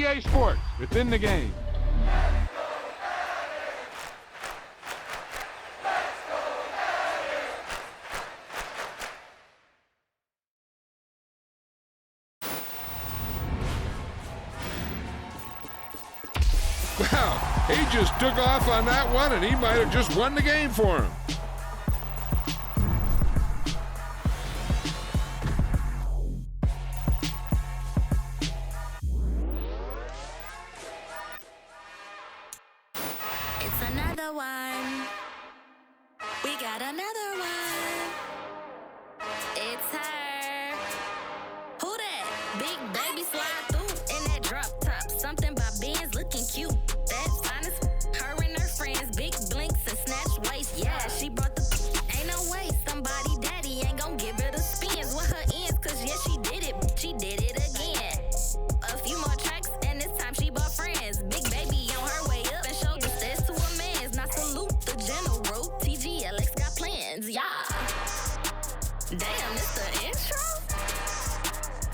EA Sports, within the game. Wow, he just took off on that one, and he might have just won the game for him. It's another one. We got another one. It's her. Who that? Big baby slide through in that drop top. Something by Benz looking cute. That finest. Her and her friends. Big blinks and snatch waist. Yeah, she brought the. Ain't no way. Somebody daddy ain't gon' give her the spins with her ends. Cause yeah, she did it. She did it again. A few more tracks and this time she bought friends. Big baby on her way up and showed the stairs to a man's. Now salute the general. TGLX got plans. Yeah. Damn, it's the intro?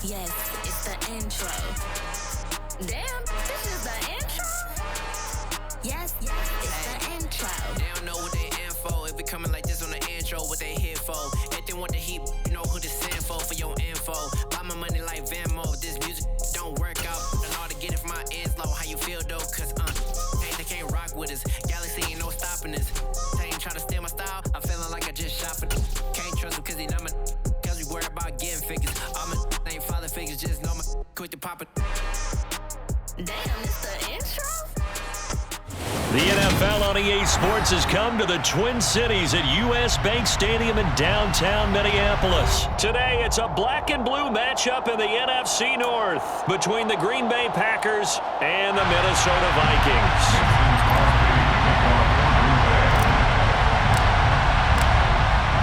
Yes, it's the intro. Damn, this is the intro? Yes, it's the intro. They don't know what they in for. If it coming like this on the intro, what they here for? If they want the heat, you know who to send for your info. Buy my money like Venmo. This music don't work out. And all to get it from my ends low. How you feel though? Cause hey, they can't rock with us. Galaxy ain't no stopping us. They ain't trying to steal my style. I'm feeling like I just shot for them. Can't trust them cause they not my. Cause we worried about getting figures. All my ain't father figures. Just know my quick to pop it. Damn, it's the intro? The NFL on EA Sports has come to the Twin Cities at US Bank Stadium in downtown Minneapolis. Today, it's a black and blue matchup in the NFC North between the Green Bay Packers and the Minnesota Vikings.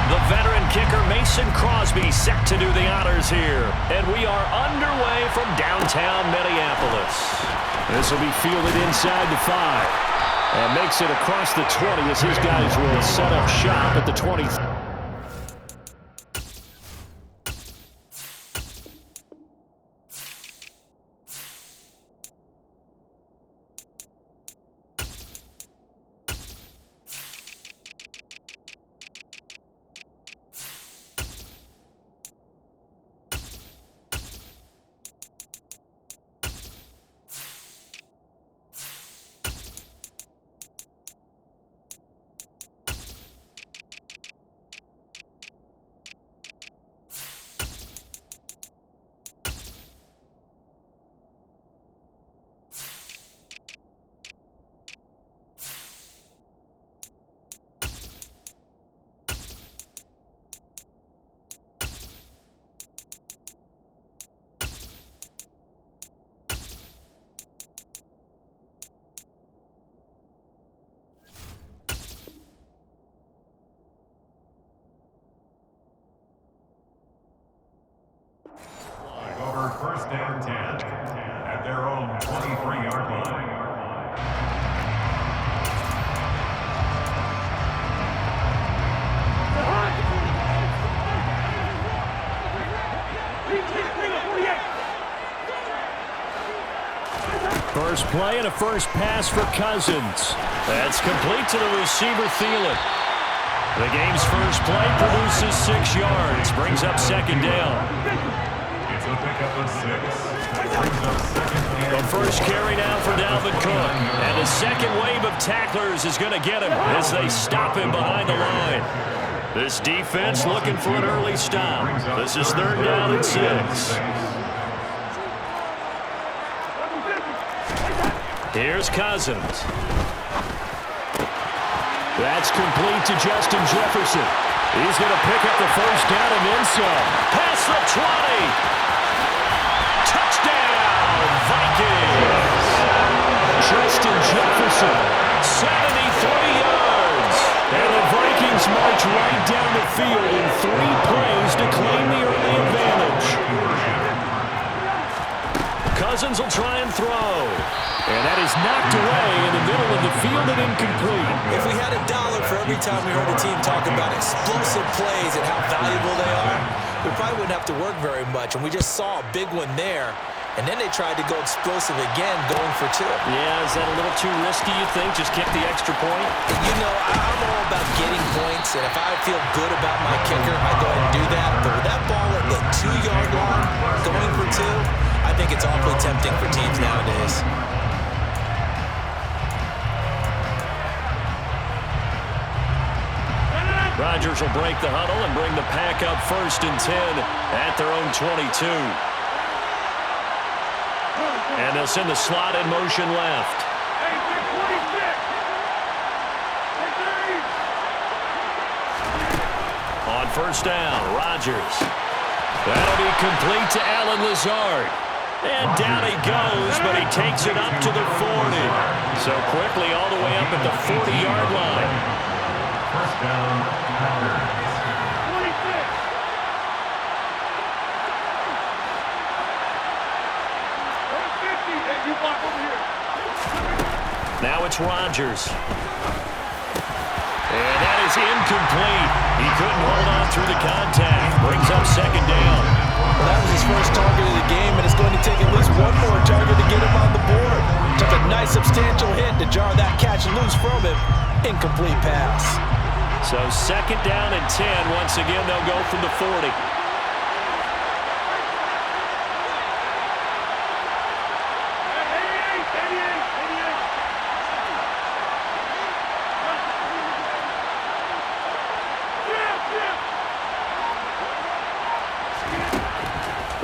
The veteran kicker Mason Crosby set to do the honors here. And we are underway from downtown Minneapolis. This will be fielded inside the 5. And makes it across the 20 as his guys will set up shop at the 20. First down 10 at their own 23-yard line. First play and a first pass for Cousins. That's complete to the receiver, Thielen. The game's first play produces 6 yards, brings up second down. It's a pickup of 6. Brings up second down. The first carry now for Dalvin Cook. And the second wave of tacklers is going to get him as they stop him behind the line. This defense looking for an early stop. This is third down and 6. Here's Cousins. That's complete to Justin Jefferson. He's going to pick up the first down and then some. Past the 20. Touchdown, Vikings. Justin Jefferson, 73 yards. And the Vikings march right down the field in 3 plays to claim the early advantage. Cousins will try and throw. And that is knocked away in the middle of the field and incomplete. If we had $1 for every time we heard a team talk about explosive plays and how valuable they are, we probably wouldn't have to work very much. And we just saw a big one there. and then they tried to go explosive again, going for 2. Yeah, is that a little too risky, you think? Just kick the extra point? You know, I'm all about getting points, and if I feel good about my kicker, I go ahead and do that. But with that ball at the 2-yard line, going for 2, I think it's awfully tempting for teams nowadays. Rodgers will break the huddle and bring the pack up 1st and 10 at their own 22. And they'll send the slot in motion left. On 1st down, Rodgers. That'll be complete to Allen Lazard. And down he goes, but he takes it up to the 40. So quickly all the way up at the 40-yard line. 1st down, Packers. Now it's Rodgers. And that is incomplete. He couldn't hold on through the contact. Brings up 2nd down. Well, that was his first target of the game, and it's going to take at least one more target to get him on the board. Took a nice substantial hit to jar that catch loose from him. Incomplete pass. So 2nd down and 10. Once again, they'll go from the 40.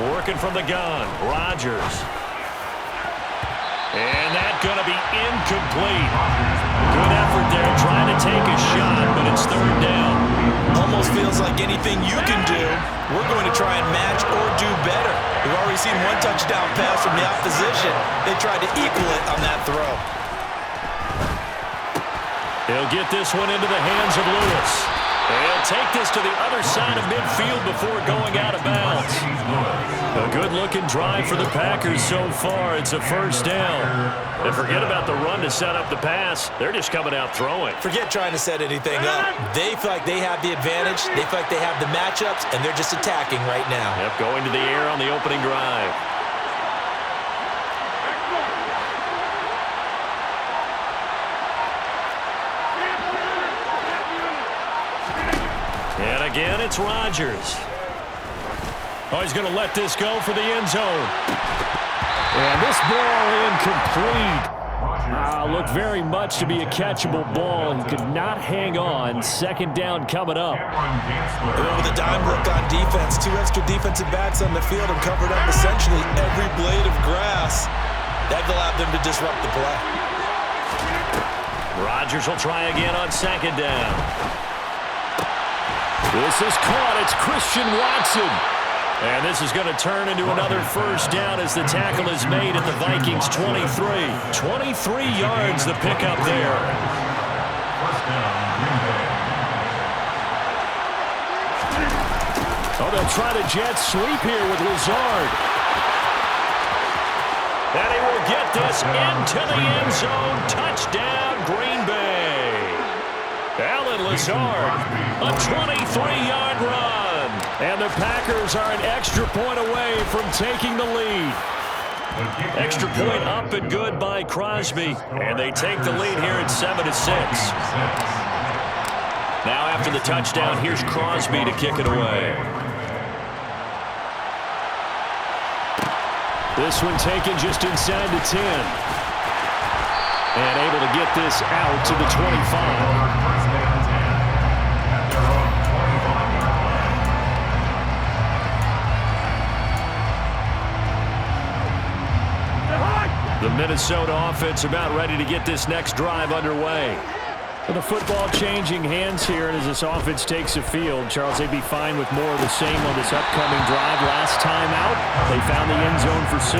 Working from the gun, Rodgers. And that's going to be incomplete. Good effort there trying to take a shot, but it's 3rd down. Almost feels like anything you can do, we're going to try and match or do better. We've already seen one touchdown pass from the opposition. They tried to equal it on that throw. He'll get this one into the hands of Lewis. He'll take this to the other side of midfield before going out of bounds. A good-looking drive for the Packers so far. It's a 1st down. And forget about the run to set up the pass. They're just coming out throwing. Forget trying to set anything up. They feel like they have the advantage. They feel like they have the matchups, and they're just attacking right now. Yep, going to the air on the opening drive. And again, it's Rodgers. Oh, he's going to let this go for the end zone. And this ball incomplete. Looked very much to be a catchable ball. He could not hang on. 2nd down coming up. And with a dime look on defense, 2 extra defensive backs on the field have covered up essentially every blade of grass. That allowed them to disrupt the play. Rodgers will try again on 2nd down. This is caught. It's Christian Watson. And this is going to turn into another 1st down as the tackle is made at the Vikings' 23. 23 yards the pickup there. 1st down, Green Bay. Oh, they'll try to jet sweep here with Lazard. And he will get this into the end zone. Touchdown, Green Bay. Allen Lazard, a 23-yard run. And the Packers are an extra point away from taking the lead. Extra point up and good by Crosby. And they take the lead here at 7-6. Now after the touchdown, here's Crosby to kick it away. This one taken just inside the 10. And able to get this out to the 25. The Minnesota offense about ready to get this next drive underway. With the football changing hands here, and as this offense takes the field, Charles, they'd be fine with more of the same on this upcoming drive. Last time out, they found the end zone for 6.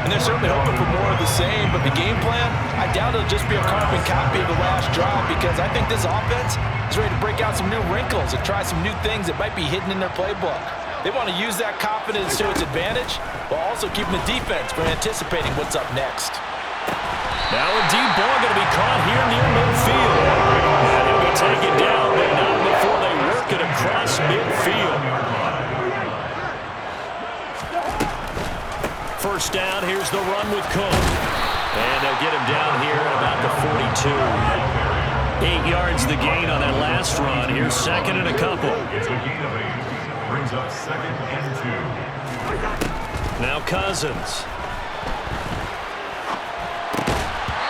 And they're certainly hoping for more of the same, but the game plan, I doubt it'll just be a carbon copy of the last drive, because I think this offense is ready to break out some new wrinkles and try some new things that might be hidden in their playbook. They want to use that confidence to its advantage, while also keeping the defense from anticipating what's up next. Now a deep ball going to be caught here near midfield. And he'll be taken down, but not before they work it across midfield. first down. Here's the run with Cook. And they'll get him down here at about the 42. 8 yards the gain on that last run. Here's second and a couple. It's a gain of 8. Brings up second and 2. Now Cousins.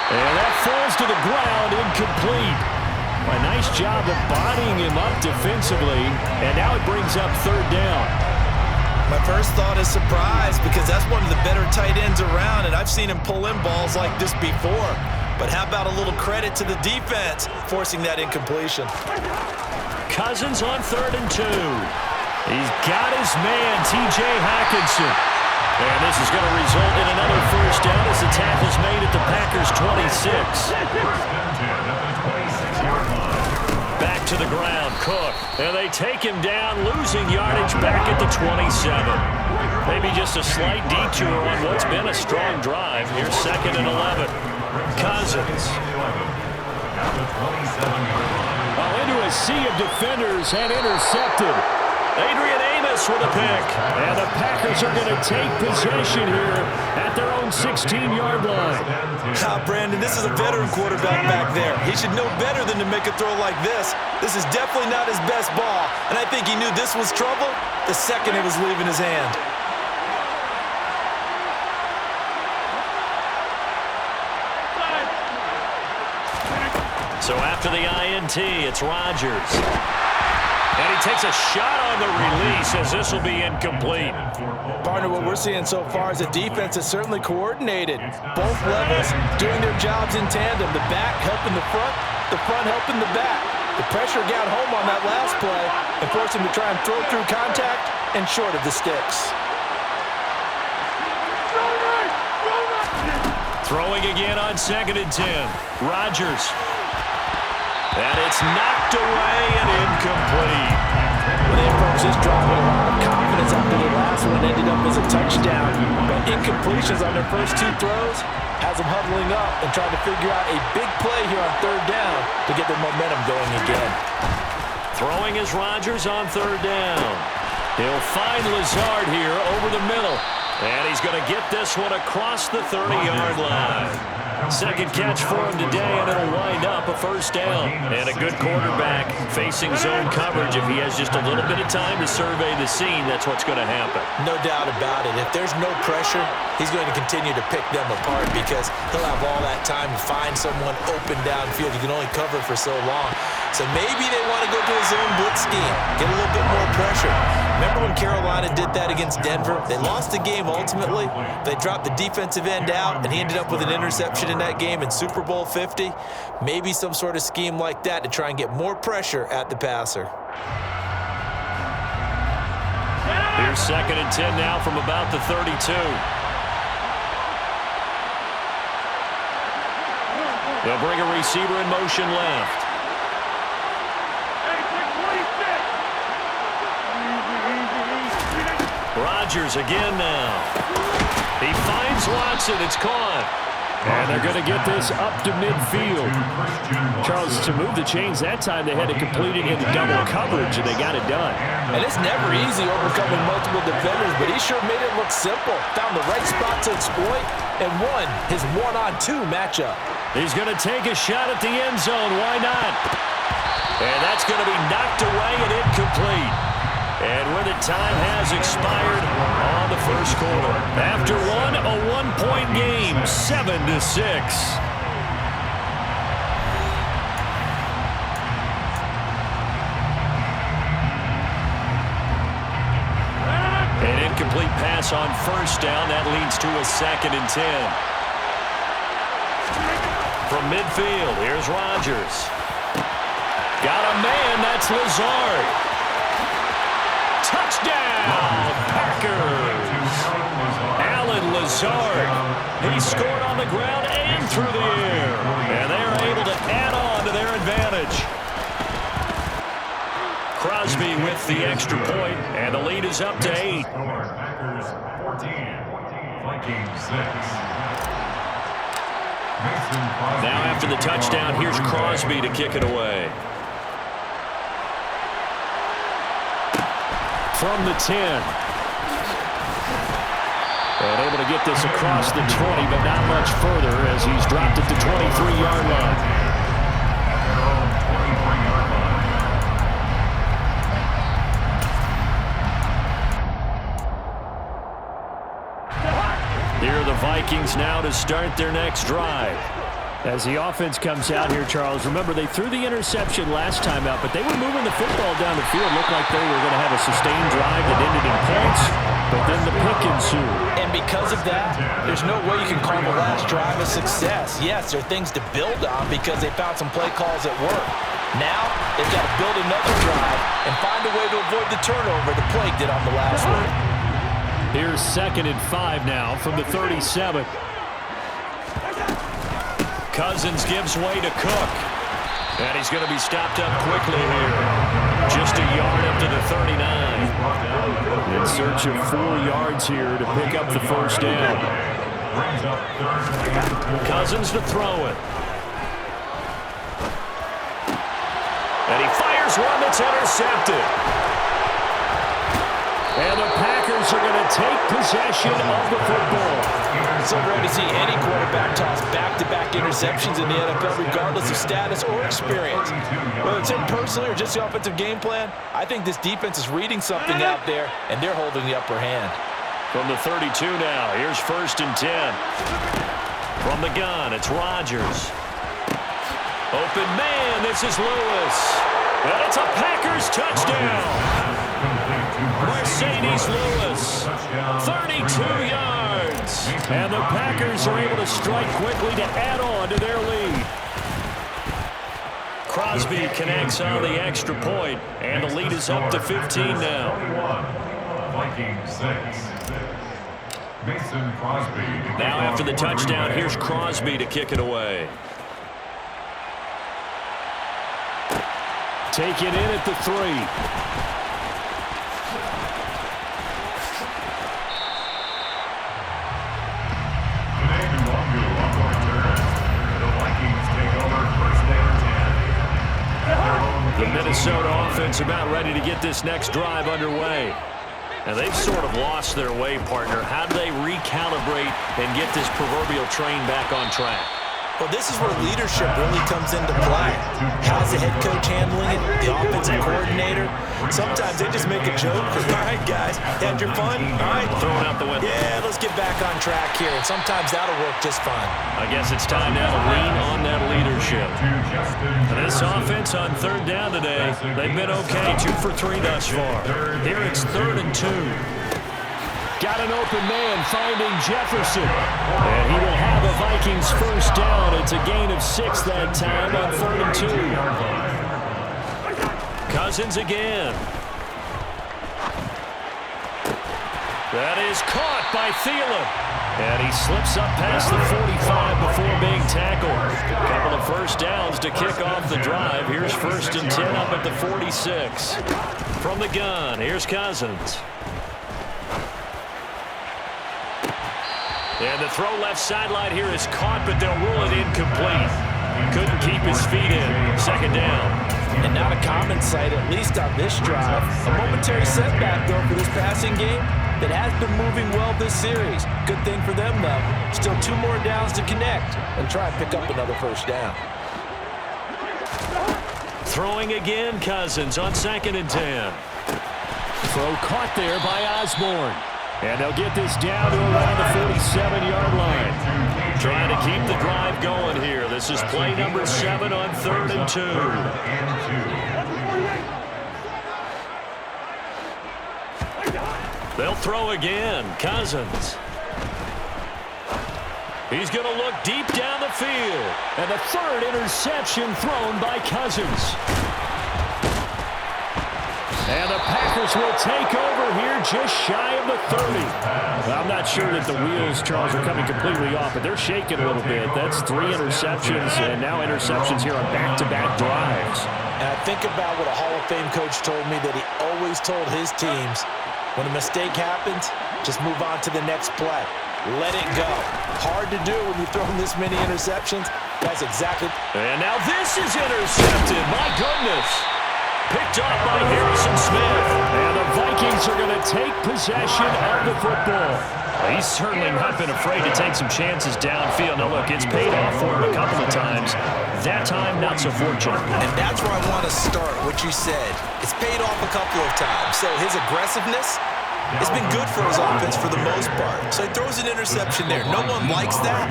And that falls to the ground, incomplete. A nice job of bodying him up defensively, and now it brings up third down. My first thought is surprise because that's one of the better tight ends around, and I've seen him pull in balls like this before. But how about a little credit to the defense forcing that incompletion? Cousins on third and 2. He's got his man, T.J. Hockenson. And this is going to result in another first down as the tackle's made at the Packers' 26. Back to the ground, Cook. And they take him down, losing yardage back at the 27. Maybe just a slight detour on what's been a strong drive. Here's second and 11. Cousins. Into a sea of defenders and intercepted. Adrian Amos with a pick. And the Packers are going to take possession here at their own 16-yard line. Brandon, this is a veteran quarterback back there. He should know better than to make a throw like this. This is definitely not his best ball. And I think he knew this was trouble the second it was leaving his hand. So after the INT, it's Rodgers. And he takes a shot on the release as this will be incomplete. Partner, what we're seeing so far is the defense is certainly coordinated. Both levels doing their jobs in tandem. The back helping the front helping the back. The pressure got home on that last play and forced him to try and throw through contact and short of the sticks. Throwing again on second and 10. Rodgers. And it's knocked away and incomplete. Well, they approached this drive with a lot of confidence after the last one ended up as a touchdown. But incompletions on their first 2 throws has them huddling up and trying to figure out a big play here on third down to get their momentum going again. Throwing is Rodgers on third down. He'll find Lazard here over the middle. And he's going to get this one across the 30-yard line. Second catch for him today, and it'll wind up a first down. And a good quarterback facing zone coverage. If he has just a little bit of time to survey the scene, that's what's going to happen. No doubt about it. If there's no pressure, he's going to continue to pick them apart because he'll have all that time to find someone open downfield. You can only cover for so long. So maybe they want to go to a zone blitz scheme, get a little bit more pressure. Remember when Carolina did that against Denver? They lost the game ultimately. They dropped the defensive end out, and he ended up with an interception in that game in Super Bowl 50. Maybe some sort of scheme like that to try and get more pressure at the passer. Here's second and 10 now from about the 32. They'll bring a receiver in motion left. Rodgers again now. He finds Watson. It's caught. And they're going to get this up to midfield. Charles, to move the chains that time, they had to complete it into double coverage, and they got it done. And it's never easy overcoming multiple defenders, but he sure made it look simple. Found the right spot to exploit and won his one-on-two matchup. He's going to take a shot at the end zone. Why not? And that's going to be knocked away and incomplete. And with it, time has expired on the first quarter. After one, a one-point game, 7-6. An incomplete pass on first down. That leads to a second and 10. From midfield, here's Rodgers. Got a man, that's Lazard. Touchdown, Packers! Alan Lazard. He scored on the ground and through the air. And they're able to add on to their advantage. Crosby with the extra point, and the lead is up to 8. Packers 14, Vikings 6. Now after the touchdown, here's Crosby to kick it away. From the 10. And able to get this across the 20, but not much further as he's dropped it to 23-yard line. Here are the Vikings now to start their next drive. As the offense comes out here, Charles, remember they threw the interception last time out, but they were moving the football down the field. Looked like they were going to have a sustained drive that ended in points, but then the pick ensued. And because of that, there's no way you can call the last drive a success. Yes, there are things to build on because they found some play calls at work. Now, they've got to build another drive and find a way to avoid the turnover the play did on the last one. Here's 2nd and 5 now from the 37. Cousins gives way to Cook. And he's going to be stopped up quickly here. Just a yard up to the 39. In search of 4 yards here to pick up the first down. Cousins to throw it. And he fires one that's intercepted. And the Packers are going to take possession of the football. So rare to see any quarterback toss back-to-back interceptions in the NFL, regardless of status or experience. Whether it's him personally or just the offensive game plan, I think this defense is reading something out there, and they're holding the upper hand. From the 32 now, here's 1st and 10. From the gun, it's Rodgers. Open man, this is Lewis. And it's a Packers touchdown. Mercedes Lewis, 32 yards. And the Packers are able to strike quickly to add on to their lead. Crosby connects on the extra point, and the lead is up to 15 now. Vikings 6. Mason Crosby. Now after the touchdown, here's Crosby to kick it away. Take it in at the 3. The Minnesota offense about ready to get this next drive underway. And they've sort of lost their way, partner. How do they recalibrate and get this proverbial train back on track? Well, this is where leadership really comes into play. How's the head coach handling it? The offensive coordinator? Sometimes they just make a joke. All right, guys, had your fun? All right. Throw it out the window. Yeah, let's get back on track here. And sometimes that'll work just fine. I guess it's time now to lean on that leadership. And this offense on 3rd down today, they've been okay. 2 for 3 thus far. Here it's 3rd and 2. Got an open man finding Jefferson. And he will have a Vikings first down. It's a gain of 6 that time on 3rd and 2. Cousins again. That is caught by Thielen. And he slips up past the 45 before being tackled. A couple of first downs to kick off the drive. Here's 1st and 10 up at the 46. From the gun, here's Cousins. And the throw left sideline here is caught, but they'll rule it incomplete. Couldn't keep his feet in. 2nd down. And not a common sight, at least on this drive. A momentary setback, though, for this passing game that has been moving well this series. Good thing for them, though. Still 2 more downs to connect and try and pick up another first down. Throwing again, Cousins on 2nd and 10. Throw caught there by Osborne. And they'll get this down to around the 47-yard line. Trying to keep the drive going here. This is play number 7 on 3rd and 2. They'll throw again. Cousins. He's going to look deep down the field. And the 3rd interception thrown by Cousins. And the Packers will take over here just shy of the 30. Well, I'm not sure that the wheels, Charles, are coming completely off, but they're shaking a little bit. That's 3 interceptions and now interceptions here on back-to-back drives. And I think about what a Hall of Fame coach told me that he always told his teams, when a mistake happens, just move on to the next play. Let it go. Hard to do when you've thrown this many interceptions. That's exactly. And now this is intercepted. My goodness. Picked off by Harrison Smith. And the Vikings are going to take possession of the football. He's certainly not been afraid to take some chances downfield. Now, look, it's paid off for him a couple of times. That time, not so fortunate. And that's where I want to start, what you said. It's paid off a couple of times. So his aggressiveness has been good for his offense for the most part. So he throws an interception there. No one likes that,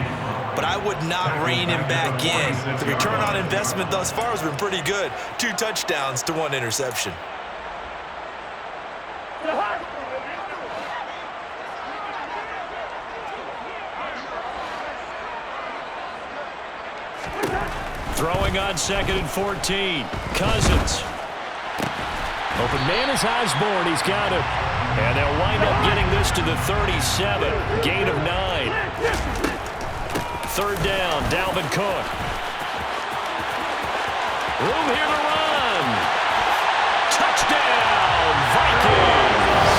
but I would not rein him back in. The return on investment thus far has been pretty good. 2 touchdowns to 1 interception. Throwing on 2nd and 14. Cousins. Open man is Osborne. He's got it. And they'll wind up getting this to the 37. Gain of 9. 3rd down, Dalvin Cook. Room here to run. Touchdown, Vikings.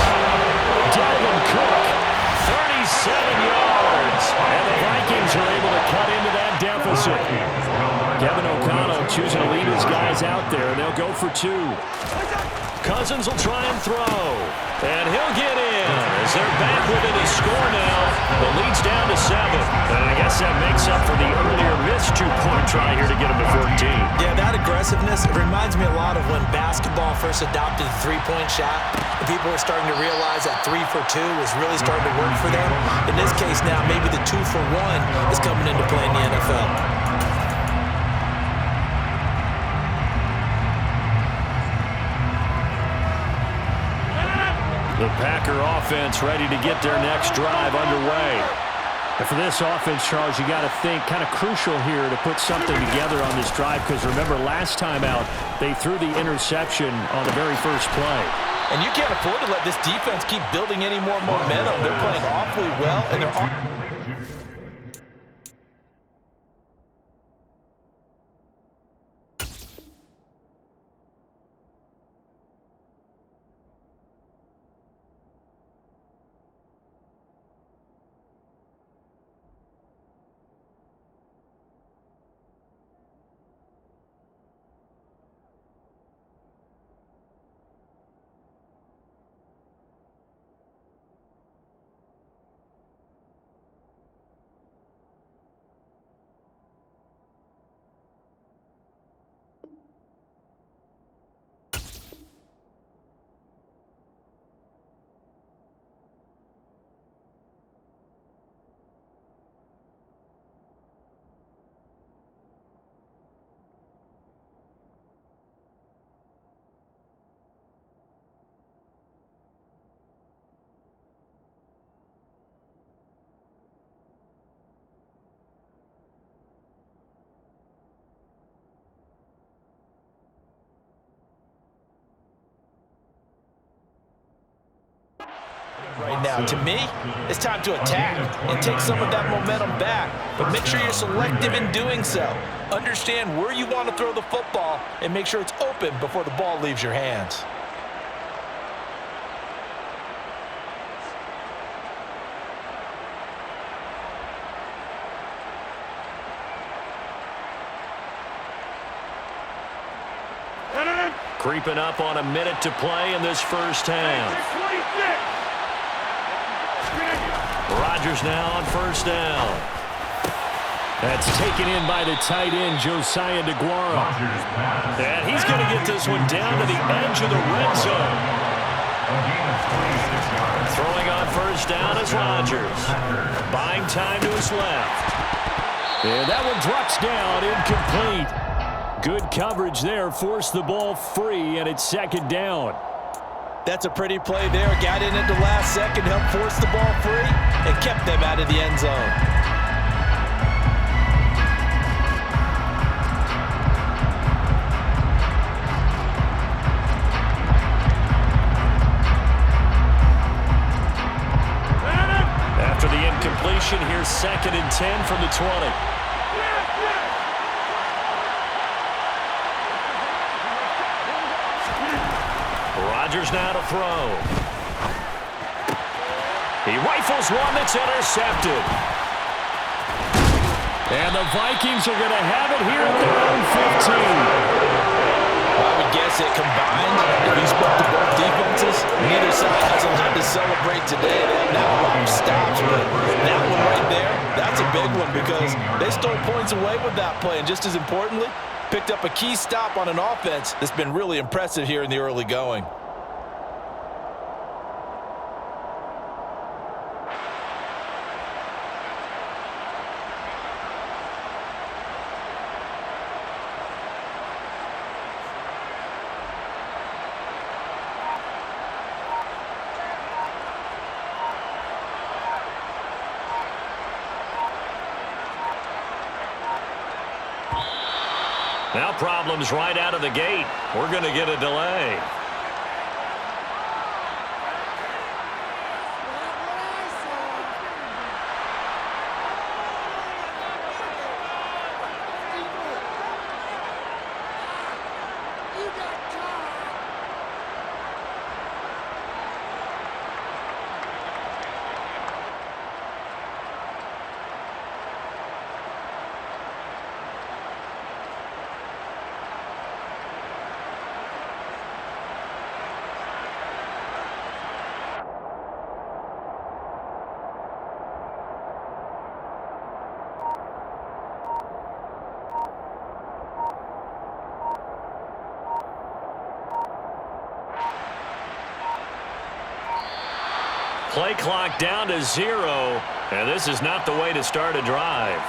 Dalvin Cook, 37 yards. And the Vikings are able to cut into that deficit. Kevin O'Connell choosing to lead his guys out there, and they'll go for 2. Cousins will try and throw. And he'll get in as they're back within a score now. The lead's down to 7. And I guess that makes up for the earlier missed 2-point try here to get him to 14. Yeah, that aggressiveness, it reminds me a lot of when basketball first adopted the 3-point shot. And people were starting to realize that 3 for 2 was really starting to work for them. In this case now, maybe the 2 for 1 is coming into play in the NFL. The Packer offense ready to get their next drive underway. And for this offense, Charles, you got to think kind of crucial here to put something together on this drive, because remember last time out they threw the interception on the very first play. And you can't afford to let this defense keep building any more momentum. They're playing awfully well, and they're right now. To me, it's time to attack and take some of that momentum back. But make sure you're selective in doing so. Understand where you want to throw the football and make sure it's open before the ball leaves your hands. Creeping up on a minute to play in this first half. Rodgers now on 1st down. That's taken in by the tight end, Josiah DeGuara. And he's going to get this one down to the edge of the red zone. Throwing on 1st down is Rodgers. Buying time to his left. And that one drops down, incomplete. Good coverage there, forced the ball free, and it's 2nd down. That's a pretty play there. Got in at the last second, helped force the ball free, and kept them out of the end zone. After the incompletion, here's 2nd and 10 from the 20. Rodgers now to throw. He rifles one that's intercepted. And the Vikings are going to have it here at their own 15. I would guess it combined. If you spoke to both defenses, neither side has a lot because they stole points away with that play, and just as importantly, picked up a key stop on an offense that's been really impressive here in the early going. Now problems right out of the gate. We're going to get a delay. Play clock down to 0, and this is not the way to start a drive.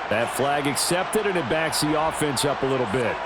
That flag accepted, and it backs the offense up a little bit.